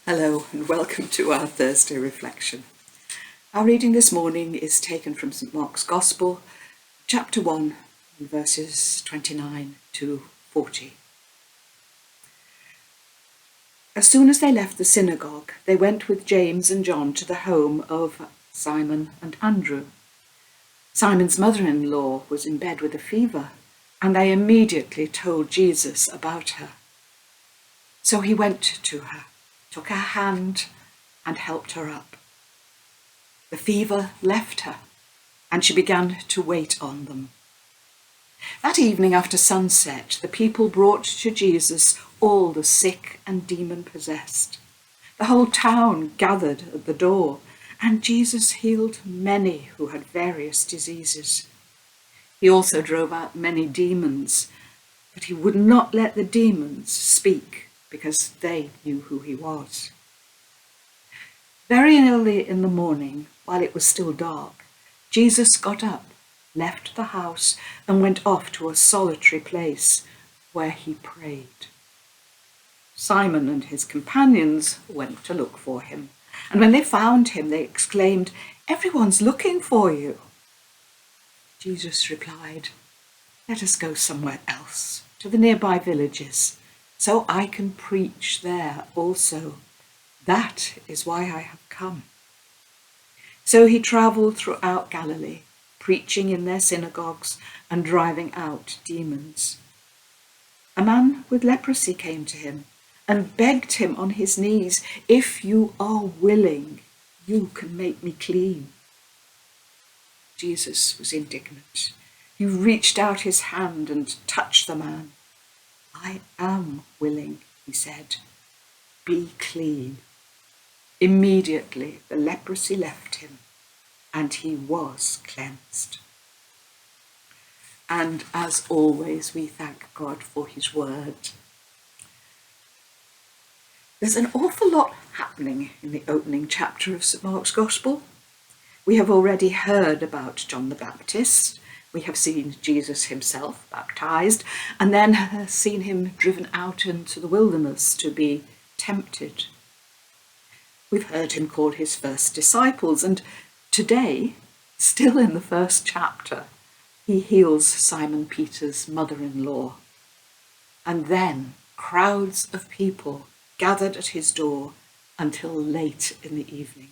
Hello and welcome to our Thursday reflection. Our reading this morning is taken from St Mark's Gospel, chapter 1, verses 29 to 40. As soon as they left the synagogue, they went with James and John to the home of Simon and Andrew. Simon's mother-in-law was in bed with a fever, and they immediately told Jesus about her. So he went to her, took her hand and helped her up. The fever left her, and she began to wait on them. That evening after sunset, the people brought to Jesus all the sick and demon-possessed. The whole town gathered at the door, and Jesus healed many who had various diseases. He also drove out many demons, but he would not let the demons speak, because they knew who he was. Very early in the morning, while it was still dark, Jesus got up, left the house, and went off to a solitary place where he prayed. Simon and his companions went to look for him, and when they found him, they exclaimed, "Everyone's looking for you." Jesus replied, "Let us go somewhere else, to the nearby villages, so I can preach there also. That is why I have come." So he travelled throughout Galilee, preaching in their synagogues and driving out demons. A man with leprosy came to him and begged him on his knees, "If you are willing, you can make me clean." Jesus was indignant. He reached out his hand and touched the man. "I am willing," he said. "Be clean." Immediately the leprosy left him, and he was cleansed. And as always, we thank God for his word. There's an awful lot happening in the opening chapter of St Mark's Gospel. We have already heard about John the Baptist. We have seen Jesus himself baptized, and then seen him driven out into the wilderness to be tempted. We've heard him call his first disciples, and today, still in the first chapter, he heals Simon Peter's mother-in-law. And then crowds of people gathered at his door until late in the evening.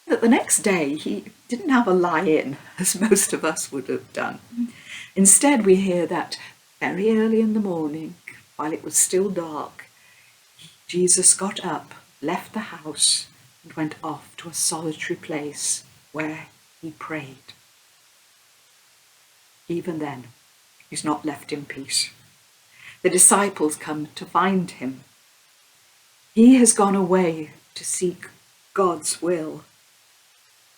But the next day, he didn't have a lie-in, as most of us would have done. Instead, we hear that very early in the morning, while it was still dark, Jesus got up, left the house, and went off to a solitary place where he prayed. Even then, he's not left in peace. The disciples come to find him. He has gone away to seek God's will.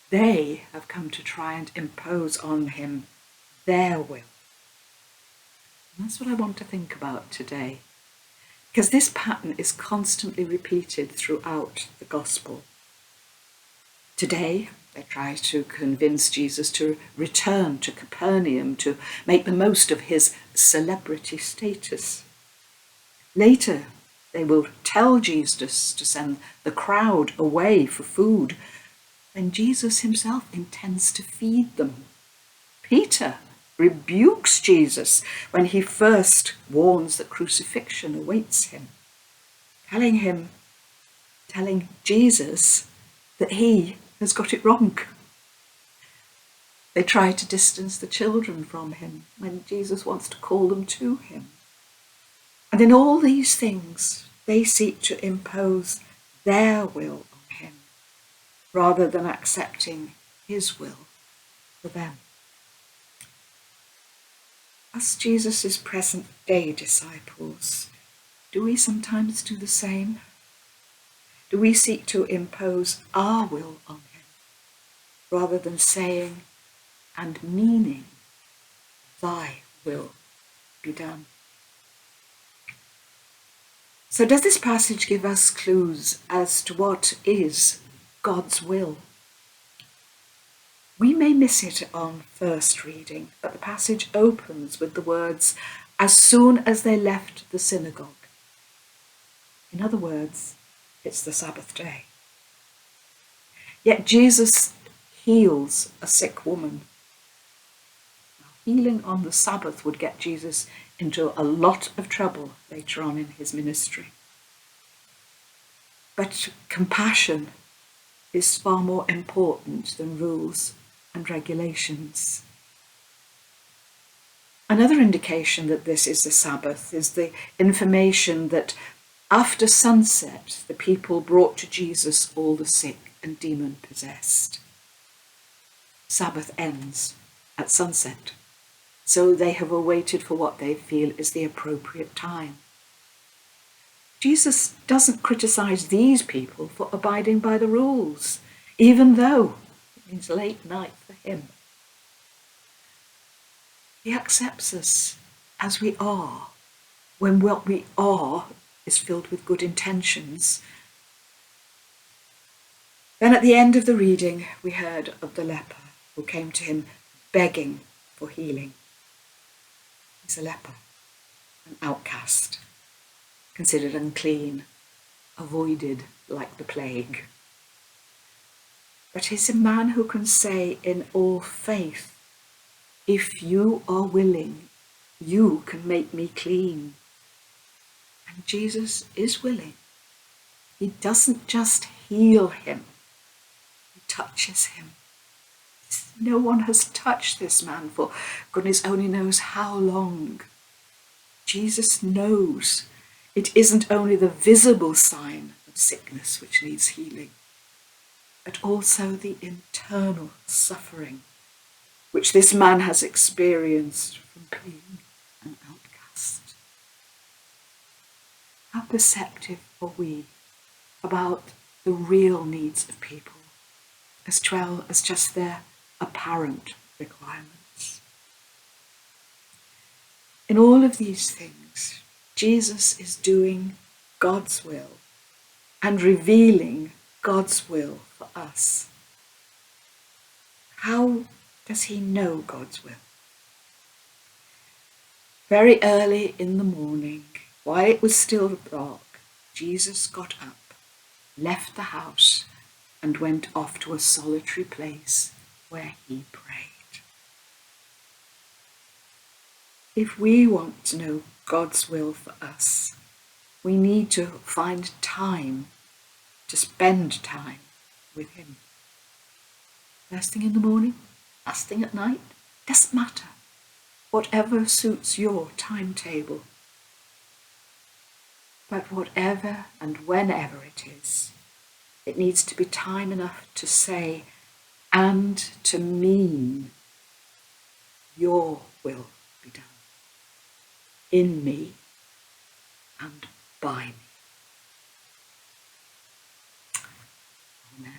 They have come to try and impose on him their will. And that's what I want to think about today, because this pattern is constantly repeated throughout the Gospel. Today, they try to convince Jesus to return to Capernaum to make the most of his celebrity status. Later, they will tell Jesus to send the crowd away for food, when Jesus himself intends to feed them. Peter rebukes Jesus when he first warns that crucifixion awaits him, telling Jesus that he has got it wrong. They try to distance the children from him when Jesus wants to call them to him. And in all these things, they seek to impose their will on him, rather than accepting his will for them. As Jesus' present-day disciples, do we sometimes do the same? Do we seek to impose our will on him, rather than saying and meaning, "Thy will be done"? So does this passage give us clues as to what is God's will? We may miss it on first reading, but the passage opens with the words, "as soon as they left the synagogue." In other words, it's the Sabbath day. Yet Jesus heals a sick woman. Healing on the Sabbath would get Jesus into a lot of trouble later on in his ministry. But compassion is far more important than rules and regulations. Another indication that this is the Sabbath is the information that after sunset, the people brought to Jesus all the sick and demon-possessed. Sabbath ends at sunset, so they have awaited for what they feel is the appropriate time. Jesus doesn't criticize these people for abiding by the rules, even though it means late night for him. He accepts us as we are, when what we are is filled with good intentions. Then at the end of the reading, we heard of the leper who came to him begging for healing. He's a leper, an outcast, considered unclean, avoided like the plague. But he's a man who can say in all faith, if you are willing, you can make me clean. And Jesus is willing. He doesn't just heal him, he touches him. No one has touched this man for goodness only knows how long. Jesus knows it isn't only the visible sign of sickness which needs healing, but also the internal suffering which this man has experienced from being an outcast. How perceptive are we about the real needs of people, as well as just their apparent requirements? In all of these things, Jesus is doing God's will and revealing God's will for us. How does he know God's will? Very early in the morning, while it was still dark, Jesus got up, left the house, and went off to a solitary place where he prayed. If we want to know God's will for us, we need to find time to spend time with him. First thing in the morning, last thing at night, doesn't matter. Whatever suits your timetable. But whatever and whenever it is, it needs to be time enough to say and to mean, your will be done in me and by me. Amen.